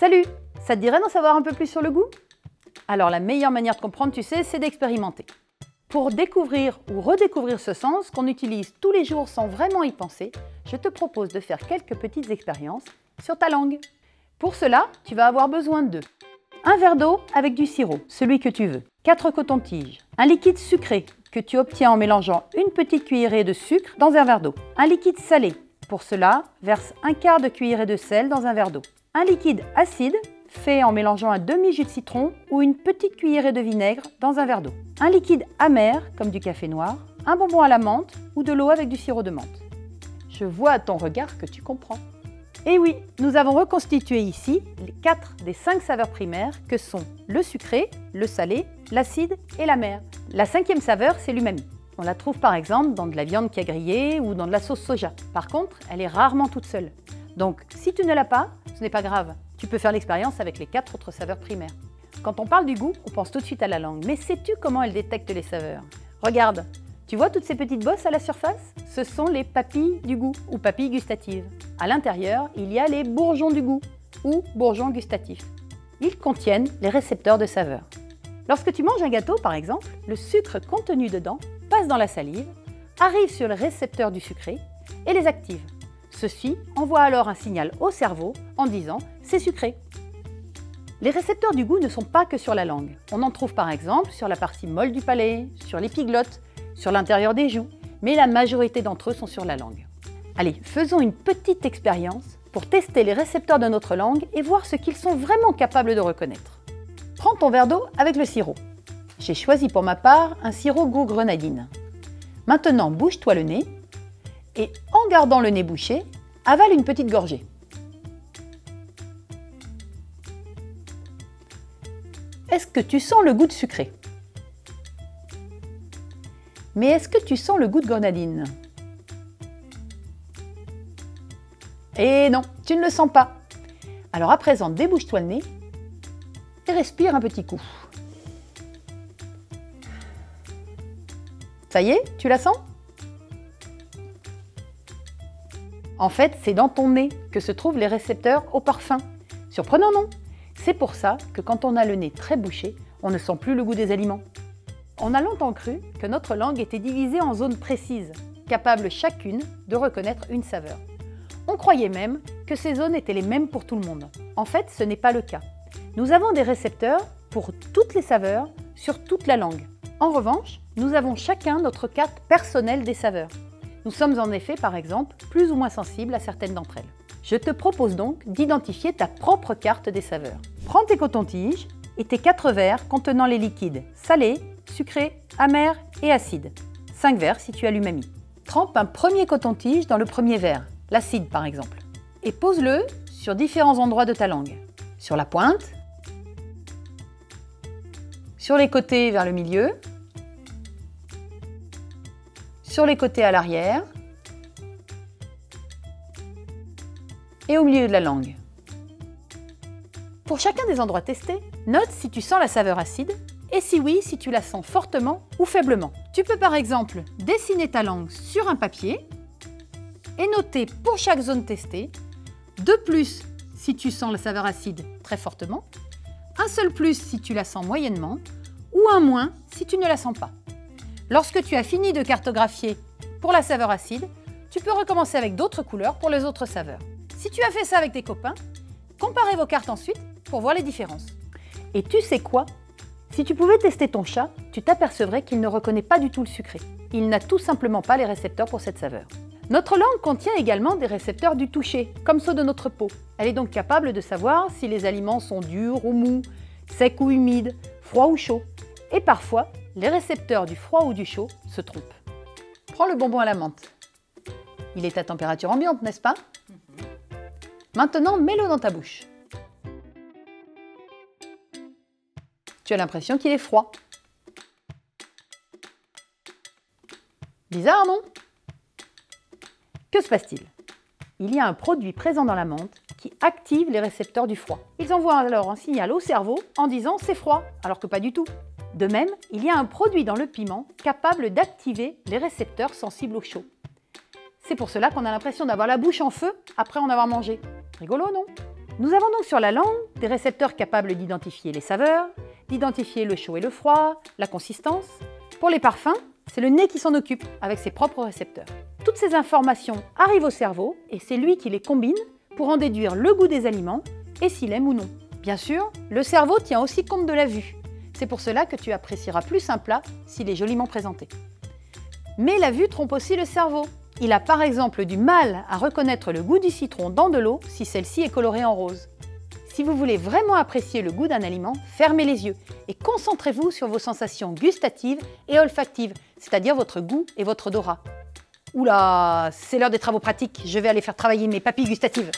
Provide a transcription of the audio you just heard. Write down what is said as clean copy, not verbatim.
Salut! Ça te dirait d'en savoir un peu plus sur le goût? Alors la meilleure manière de comprendre, tu sais, c'est d'expérimenter. Pour découvrir ou redécouvrir ce sens qu'on utilise tous les jours sans vraiment y penser, je te propose de faire quelques petites expériences sur ta langue. Pour cela, tu vas avoir besoin de un verre d'eau avec du sirop, celui que tu veux, 4 cotons-tiges, un liquide sucré que tu obtiens en mélangeant une petite cuillerée de sucre dans un verre d'eau, un liquide salé. Pour cela, verse un quart de cuillerée de sel dans un verre d'eau, un liquide acide fait en mélangeant un demi-jus de citron ou une petite cuillerée de vinaigre dans un verre d'eau, un liquide amer comme du café noir, un bonbon à la menthe ou de l'eau avec du sirop de menthe. Je vois à ton regard que tu comprends. Et oui, nous avons reconstitué ici les 4 des 5 saveurs primaires que sont le sucré, le salé, l'acide et l'amer. La 5e saveur, c'est l'umami. On la trouve par exemple dans de la viande qui a grillé ou dans de la sauce soja. Par contre, elle est rarement toute seule. Donc, si tu ne l'as pas, ce n'est pas grave. Tu peux faire l'expérience avec les 4 autres saveurs primaires. Quand on parle du goût, on pense tout de suite à la langue. Mais sais-tu comment elle détecte les saveurs? Regarde, tu vois toutes ces petites bosses à la surface? Ce sont les papilles du goût ou papilles gustatives. À l'intérieur, il y a les bourgeons du goût ou bourgeons gustatifs. Ils contiennent les récepteurs de saveur. Lorsque tu manges un gâteau, par exemple, le sucre contenu dedans passe dans la salive, arrive sur les récepteurs du sucré et les active. Ceux-ci envoient alors un signal au cerveau en disant « c'est sucré ». Les récepteurs du goût ne sont pas que sur la langue. On en trouve par exemple sur la partie molle du palais, sur l'épiglotte, sur l'intérieur des joues, mais la majorité d'entre eux sont sur la langue. Allez, faisons une petite expérience pour tester les récepteurs de notre langue et voir ce qu'ils sont vraiment capables de reconnaître. Prends ton verre d'eau avec le sirop. J'ai choisi pour ma part un sirop goût grenadine. Maintenant, bouche-toi le nez et en gardant le nez bouché, avale une petite gorgée. Est-ce que tu sens le goût de sucré? Mais est-ce que tu sens le goût de grenadine? Et non, tu ne le sens pas. Alors à présent, débouche-toi le nez et respire un petit coup. Ça y est, tu la sens? En fait, c'est dans ton nez que se trouvent les récepteurs au parfum. Surprenant, non? C'est pour ça que quand on a le nez très bouché, on ne sent plus le goût des aliments. On a longtemps cru que notre langue était divisée en zones précises, capables chacune de reconnaître une saveur. On croyait même que ces zones étaient les mêmes pour tout le monde. En fait, ce n'est pas le cas. Nous avons des récepteurs pour toutes les saveurs sur toute la langue. En revanche, nous avons chacun notre carte personnelle des saveurs. Nous sommes en effet, par exemple, plus ou moins sensibles à certaines d'entre elles. Je te propose donc d'identifier ta propre carte des saveurs. Prends tes cotons-tiges et tes 4 verres contenant les liquides salé, sucré, amer et acide. 5 verres si tu as l'umami. Trempe un premier coton-tige dans le premier verre, l'acide par exemple, et pose-le sur différents endroits de ta langue. Sur la pointe, sur les côtés vers le milieu, sur les côtés à l'arrière et au milieu de la langue. Pour chacun des endroits testés, note si tu sens la saveur acide et si oui, si tu la sens fortement ou faiblement. Tu peux par exemple dessiner ta langue sur un papier et noter pour chaque zone testée 2 plus si tu sens la saveur acide très fortement, un seul plus si tu la sens moyennement ou un moins si tu ne la sens pas. Lorsque tu as fini de cartographier pour la saveur acide, tu peux recommencer avec d'autres couleurs pour les autres saveurs. Si tu as fait ça avec tes copains, comparez vos cartes ensuite pour voir les différences. Et tu sais quoi? Si tu pouvais tester ton chat, tu t'apercevrais qu'il ne reconnaît pas du tout le sucré. Il n'a tout simplement pas les récepteurs pour cette saveur. Notre langue contient également des récepteurs du toucher, comme ceux de notre peau. Elle est donc capable de savoir si les aliments sont durs ou mous, secs ou humides, froids ou chauds. Et parfois, les récepteurs du froid ou du chaud se trompent. Prends le bonbon à la menthe. Il est à température ambiante, n'est-ce pas? Maintenant, mets-le dans ta bouche. Tu as l'impression qu'il est froid. Bizarre, non? Que se passe-t-il? Il y a un produit présent dans la menthe qui active les récepteurs du froid. Ils envoient alors un signal au cerveau en disant « c'est froid », alors que pas du tout. De même, il y a un produit dans le piment capable d'activer les récepteurs sensibles au chaud. C'est pour cela qu'on a l'impression d'avoir la bouche en feu après en avoir mangé. Rigolo, non? Nous avons donc sur la langue des récepteurs capables d'identifier les saveurs, d'identifier le chaud et le froid, la consistance. Pour les parfums, c'est le nez qui s'en occupe avec ses propres récepteurs. Toutes ces informations arrivent au cerveau et c'est lui qui les combine pour en déduire le goût des aliments et s'il aime ou non. Bien sûr, le cerveau tient aussi compte de la vue. C'est pour cela que tu apprécieras plus un plat s'il est joliment présenté. Mais la vue trompe aussi le cerveau. Il a par exemple du mal à reconnaître le goût du citron dans de l'eau si celle-ci est colorée en rose. Si vous voulez vraiment apprécier le goût d'un aliment, fermez les yeux et concentrez-vous sur vos sensations gustatives et olfactives, c'est-à-dire votre goût et votre odorat. Oula, c'est l'heure des travaux pratiques, je vais aller faire travailler mes papilles gustatives.